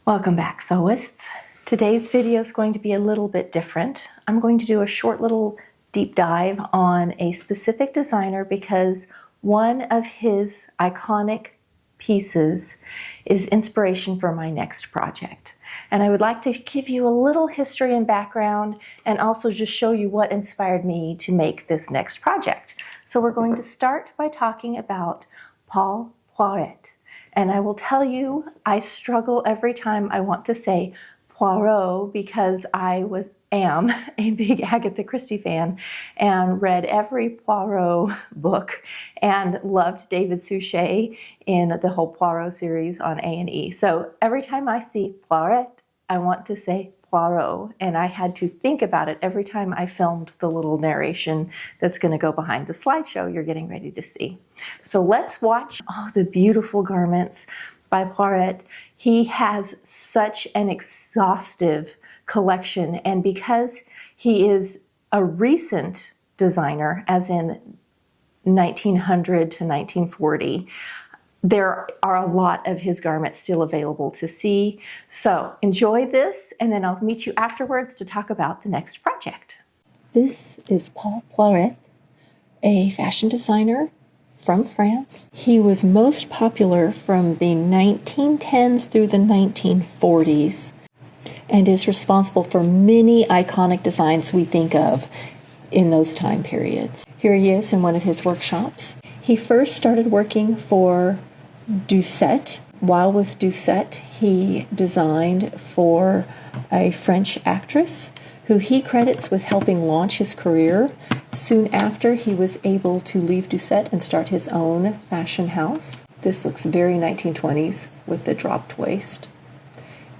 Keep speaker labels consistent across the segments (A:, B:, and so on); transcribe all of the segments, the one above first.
A: Welcome back, sewists. Today's video is going to be a little bit different. I'm going to do a short little deep dive on a specific designer because one of his iconic pieces is inspiration for my next project. And I would like to give you a little history and background and also just show you what inspired me to make this next project. So we're going to start by talking about Paul Poiret. And I will tell you, I struggle every time I want to say Poirot because I am a big Agatha Christie fan and read every Poirot book and loved David Suchet in the whole Poirot series on A&E. So every time I see Poiret, I want to say Poirot, and I had to think about it every time I filmed the little narration that's going to go behind the slideshow you're getting ready to see. So let's watch all the beautiful garments by Poiret. He has such an exhaustive collection, and because he is a recent designer, as in 1900 to 1940, there are a lot of his garments still available to see. So enjoy this, and then I'll meet you afterwards to talk about the next project. This is Paul Poiret, a fashion designer from France. He was most popular from the 1910s through the 1940s and is responsible for many iconic designs we think of in those time periods. Here he is in one of his workshops. He first started working for Doucet. While with Doucet, he designed for a French actress who he credits with helping launch his career. Soon after, he was able to leave Doucet and start his own fashion house. This looks very 1920s with the dropped waist.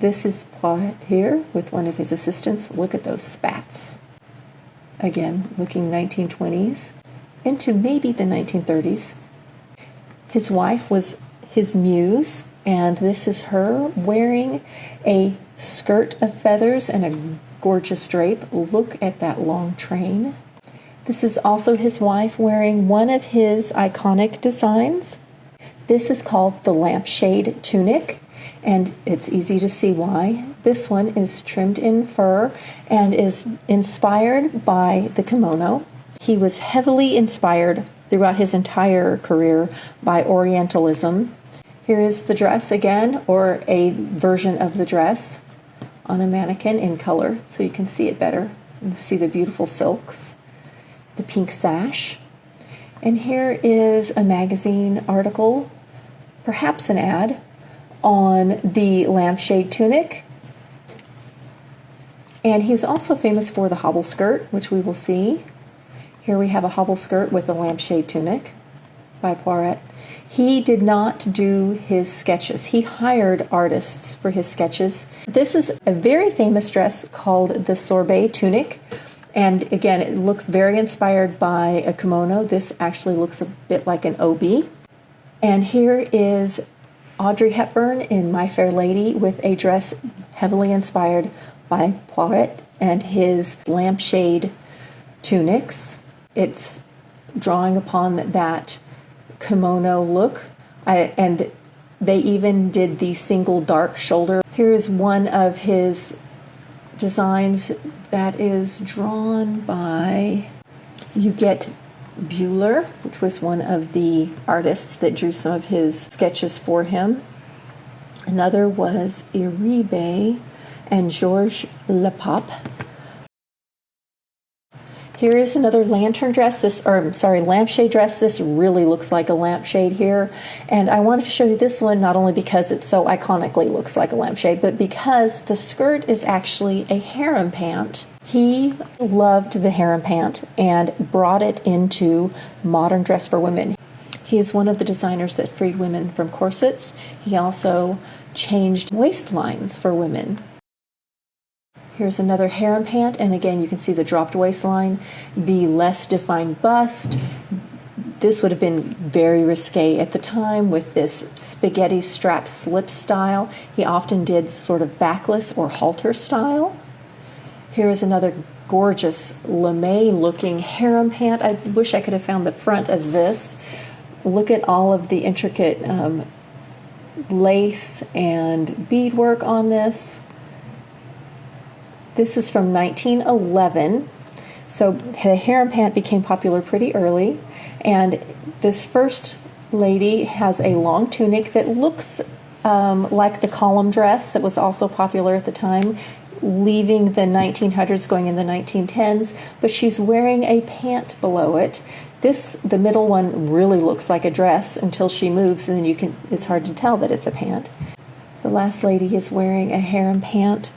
A: This is Poiret here with one of his assistants. Look at those spats. Again, looking 1920s into maybe the 1930s. His wife was his muse, and this is her wearing a skirt of feathers and a gorgeous drape. Look at that long train. This is also his wife wearing one of his iconic designs. This is called the lampshade tunic, and it's easy to see why. This one is trimmed in fur and is inspired by the kimono. He was heavily inspired throughout his entire career by Orientalism. Here is the dress again, or a version of the dress on a mannequin in color, so you can see it better. You see the beautiful silks, the pink sash. And here is a magazine article, perhaps an ad, on the lampshade tunic. And he was also famous for the hobble skirt, which we will see. Here we have a hobble skirt with the lampshade tunic by Poiret. He did not do his sketches. He hired artists for his sketches. This is a very famous dress called the sorbet tunic. And again, it looks very inspired by a kimono. This actually looks a bit like an obi. And here is Audrey Hepburn in My Fair Lady with a dress heavily inspired by Poiret and his lampshade tunics. It's drawing upon that kimono look, and they even did the single dark shoulder. Here's one of his designs that is drawn by, you get Bueller, which was one of the artists that drew some of his sketches for him. Another was Iribe and Georges Lepape. Here is another lampshade dress. This really looks like a lampshade here. And I wanted to show you this one not only because it so iconically looks like a lampshade, but because the skirt is actually a harem pant. He loved the harem pant and brought it into modern dress for women. He is one of the designers that freed women from corsets. He also changed waistlines for women. Here's another harem pant, and again you can see the dropped waistline, the less defined bust. This would have been very risque at the time with this spaghetti strap slip style. He often did sort of backless or halter style. Here is another gorgeous lame looking harem pant. I wish I could have found the front of this. Look at all of the intricate lace and beadwork on this. This is from 1911. So the harem pant became popular pretty early, and this first lady has a long tunic that looks like the column dress that was also popular at the time, leaving the 1900s, going in the 1910s, but she's wearing a pant below it. The middle one really looks like a dress until she moves, and then it's hard to tell that it's a pant. The last lady is wearing a harem pant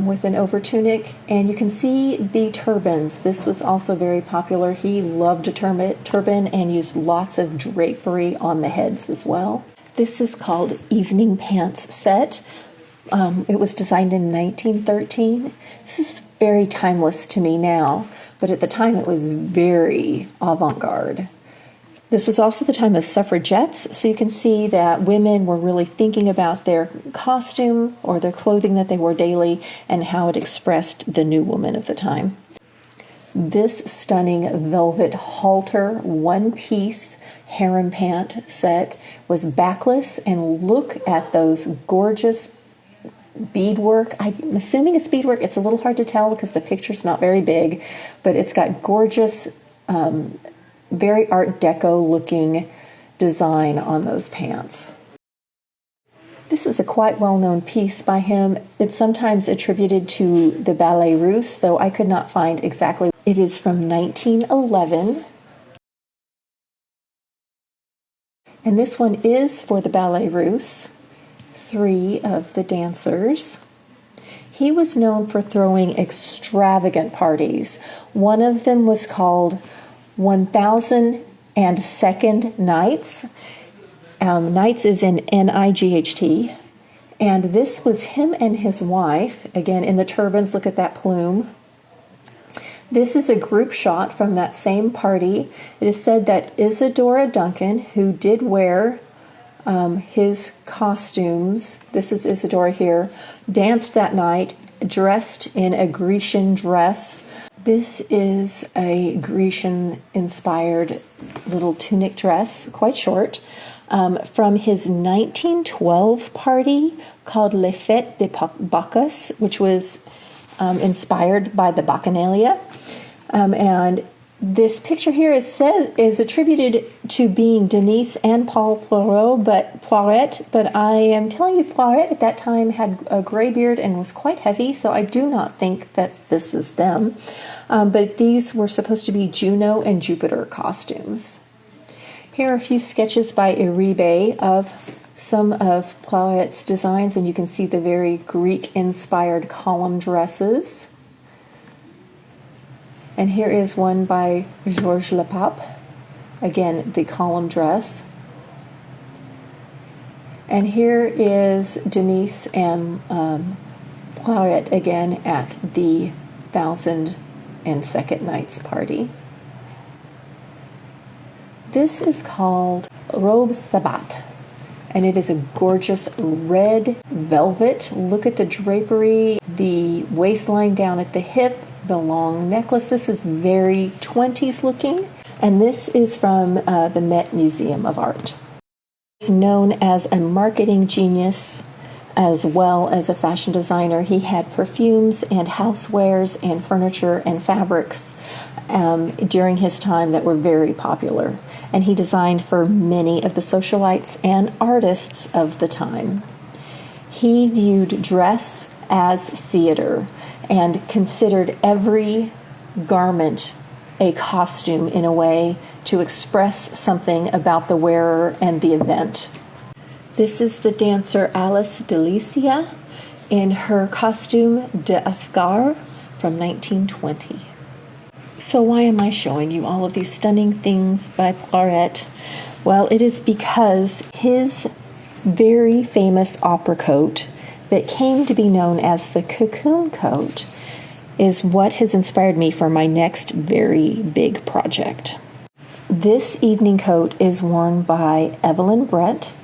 A: with an over tunic, and you can see the turbans. This was also very popular. He loved a turban and used lots of drapery on the heads as well. This is called Evening Pants Set. It was designed in 1913. This is very timeless to me now, but at the time it was very avant-garde. This was also the time of suffragettes, so you can see that women were really thinking about their costume or their clothing that they wore daily and how it expressed the new woman of the time. This stunning velvet halter one-piece harem pant set was backless, and look at those gorgeous beadwork. I'm assuming it's beadwork. It's a little hard to tell because the picture's not very big, but it's got gorgeous, very Art Deco looking design on those pants. This is a quite well-known piece by him. It's sometimes attributed to the Ballet Russe, though I could not find exactly. It is from 1911. And this one is for the Ballet Russe. 3 of the dancers. He was known for throwing extravagant parties. One of them was called 1002nd Nights. Nights is in N-I-G-H-T. And this was him and his wife, again in the turbans. Look at that plume. This is a group shot from that same party. It is said that Isadora Duncan, who did wear his costumes, this is Isadora here, danced that night dressed in a Grecian dress. This is a Grecian-inspired little tunic dress, quite short, from his 1912 party called Les Fêtes de Bacchus, which was inspired by the Bacchanalia. And this picture here is attributed to being Denise and Paul Poiret, but I am telling you, Poiret at that time had a gray beard and was quite heavy, so I do not think that this is them. But these were supposed to be Juno and Jupiter costumes. Here are a few sketches by Uribe of some of Poiret's designs, and you can see the very Greek-inspired column dresses. And here is one by Georges Lepape, again, the column dress. And here is Denise and Poiret again at the 1002nd Nights party. This is called Robe Sabbat, and it is a gorgeous red velvet. Look at the drapery, the waistline down at the hip, the long necklace. This is very 20s looking, and this is from the Met Museum of Art. He's known as a marketing genius as well as a fashion designer. He had perfumes and housewares and furniture and fabrics during his time that were very popular, and he designed for many of the socialites and artists of the time. He viewed dress as theater and considered every garment a costume in a way to express something about the wearer and the event. This is the dancer Alice Delicia in her costume d'Afghan from 1920. So why am I showing you all of these stunning things by Poiret? Well, it is because his very famous opera coat that came to be known as the Cocoon coat is what has inspired me for my next very big project. This evening coat is worn by Evelyn Brett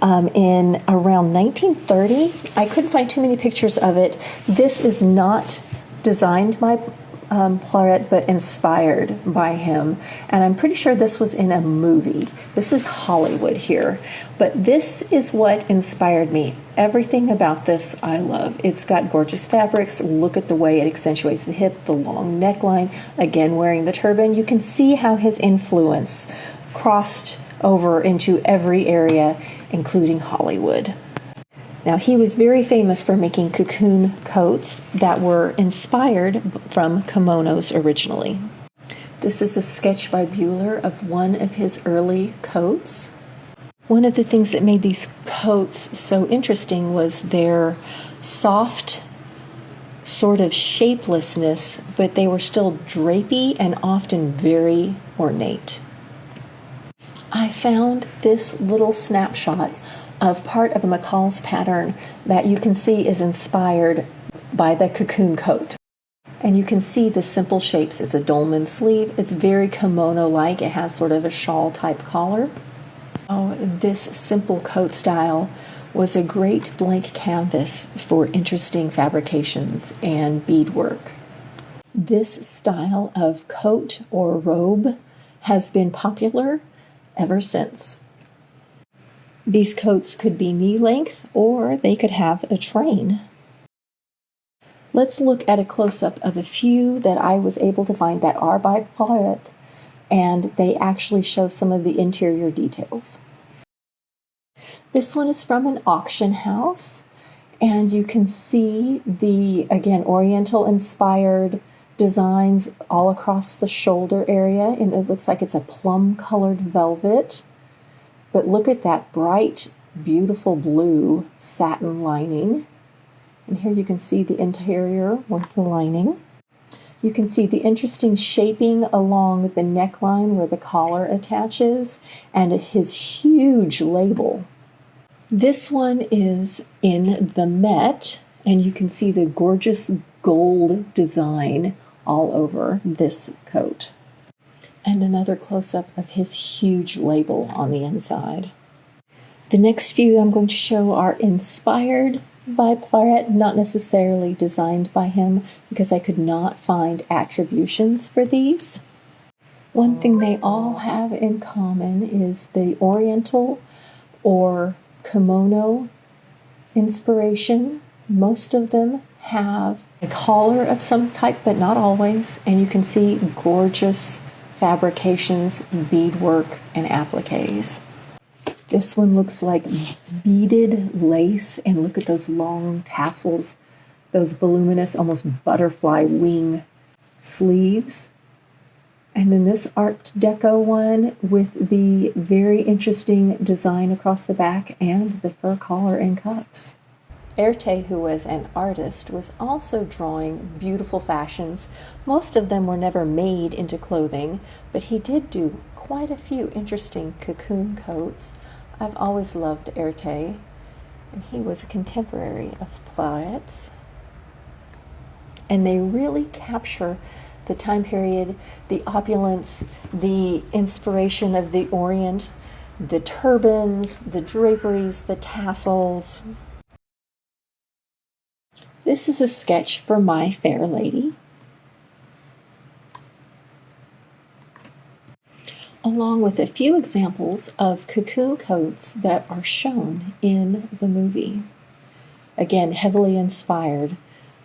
A: in around 1930. I couldn't find too many pictures of it. This is not designed by Poiret, but inspired by him. And I'm pretty sure this was in a movie. This is Hollywood here. But this is what inspired me. Everything about this I love. It's got gorgeous fabrics. Look at the way it accentuates the hip, the long neckline. Again, wearing the turban. You can see how his influence crossed over into every area, including Hollywood. Now, he was very famous for making cocoon coats that were inspired from kimonos originally. This is a sketch by Bueller of one of his early coats. One of the things that made these coats so interesting was their soft sort of shapelessness, but they were still drapey and often very ornate. I found this little snapshot of part of a McCall's pattern that you can see is inspired by the cocoon coat. And you can see the simple shapes. It's a dolman sleeve. It's very kimono-like. It has sort of a shawl-type collar. Oh, this simple coat style was a great blank canvas for interesting fabrications and beadwork. This style of coat or robe has been popular ever since. These coats could be knee length or they could have a train. Let's look at a close-up of a few that I was able to find that are by Poiret, and they actually show some of the interior details. This one is from an auction house, and you can see the, again, Oriental-inspired designs all across the shoulder area, and it looks like it's a plum-colored velvet. But look at that bright, beautiful blue satin lining. And here you can see the interior with the lining. You can see the interesting shaping along the neckline where the collar attaches and his huge label. This one is in the Met, and you can see the gorgeous gold design all over this coat. And another close-up of his huge label on the inside. The next few I'm going to show are inspired by Poiret, not necessarily designed by him, because I could not find attributions for these. One thing they all have in common is the Oriental or kimono inspiration. Most of them have a collar of some type, but not always, and you can see gorgeous fabrications, beadwork, and appliques. This one looks like beaded lace, and look at those long tassels, those voluminous, almost butterfly wing sleeves. And then this Art Deco one with the very interesting design across the back and the fur collar and cuffs. Erte, who was an artist, was also drawing beautiful fashions. Most of them were never made into clothing, but he did do quite a few interesting cocoon coats. I've always loved Erte, and he was a contemporary of Poiret's. And they really capture the time period, the opulence, the inspiration of the Orient, the turbans, the draperies, the tassels. This is a sketch for My Fair Lady, along with a few examples of cocoon coats that are shown in the movie. Again, heavily inspired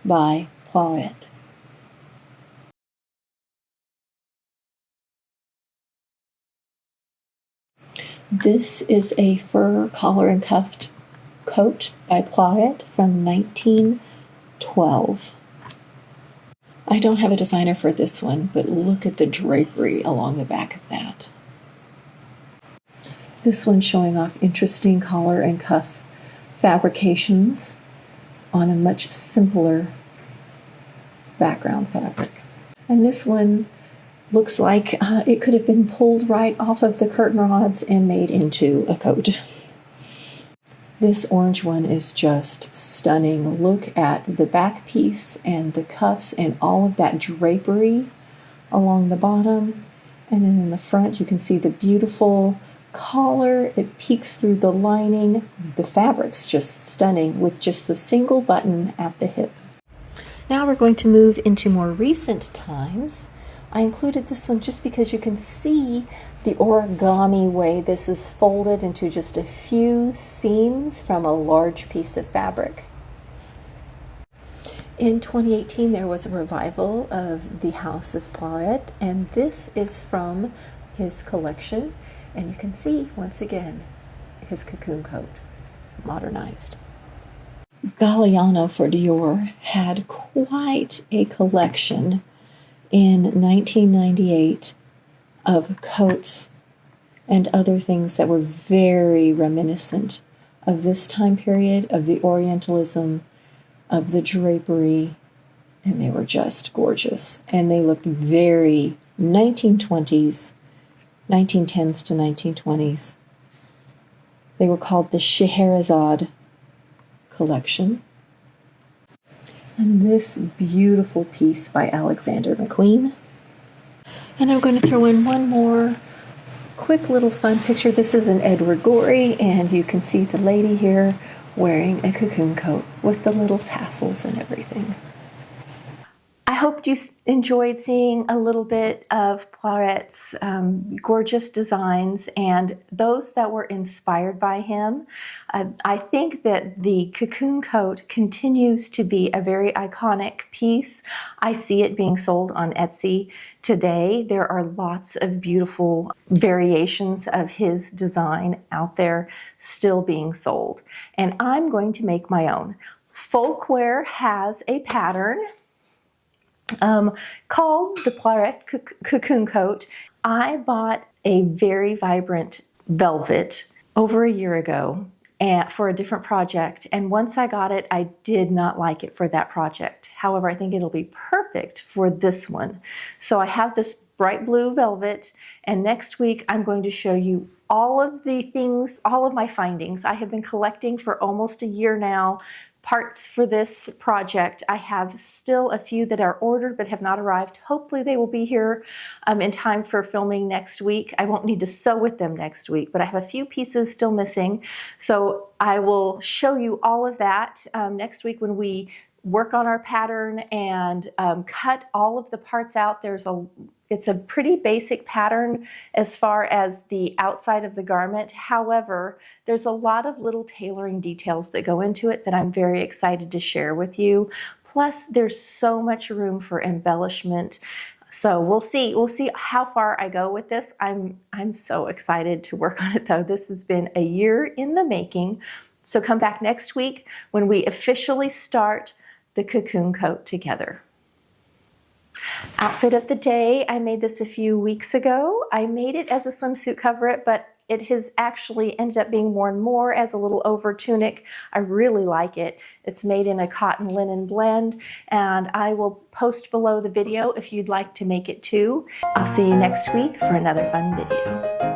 A: by Poiret. This is a fur collar and cuffed coat by Poiret from 1912. I don't have a designer for this one, but look at the drapery along the back of that. This one showing off interesting collar and cuff fabrications on a much simpler background fabric. And this one looks like it could have been pulled right off of the curtain rods and made into a coat. This orange one is just stunning. Look at the back piece and the cuffs and all of that drapery along the bottom. And then in the front, you can see the beautiful collar. It peeks through the lining. The fabric's just stunning with just the single button at the hip. Now we're going to move into more recent times. I included this one just because you can see the origami way this is folded into just a few seams from a large piece of fabric. In 2018, there was a revival of the House of Poiret, and this is from his collection. And you can see, once again, his cocoon coat, modernized. Galliano for Dior had quite a collection in 1998 of coats and other things that were very reminiscent of this time period, of the Orientalism, of the drapery, and they were just gorgeous. And they looked very 1920s, 1910s to 1920s. They were called the Scheherazade collection. And this beautiful piece by Alexander McQueen. And I'm going to throw in one more quick little fun picture. This is an Edward Gorey, and you can see the lady here wearing a cocoon coat with the little tassels and everything. I hope you enjoyed seeing a little bit of Poiret's gorgeous designs and those that were inspired by him. I think that the cocoon coat continues to be a very iconic piece. I see it being sold on Etsy today. There are lots of beautiful variations of his design out there still being sold. And I'm going to make my own. Folkwear has a pattern called the Poiret Cocoon Coat. I bought a very vibrant velvet over a year ago for a different project, and once I got it, I did not like it for that project. However, I think it'll be perfect for this one. So I have this bright blue velvet, and next week I'm going to show you all of the things, all of my findings. I have been collecting for almost a year now, parts for this project. I have still a few that are ordered but have not arrived. Hopefully they will be here in time for filming next week. I won't need to sew with them next week, but I have a few pieces still missing. So I will show you all of that next week when we work on our pattern and cut all of the parts out. It's a pretty basic pattern as far as the outside of the garment. However, there's a lot of little tailoring details that go into it that I'm very excited to share with you. Plus, there's so much room for embellishment. So we'll see how far I go with this. I'm so excited to work on it though. This has been a year in the making. So come back next week when we officially start the cocoon coat together. Outfit of the day, I made this a few weeks ago. I made it as a swimsuit coverette, but it has actually ended up being worn more as a little over tunic. I really like it. It's made in a cotton linen blend, and I will post below the video if you'd like to make it too. I'll see you next week for another fun video.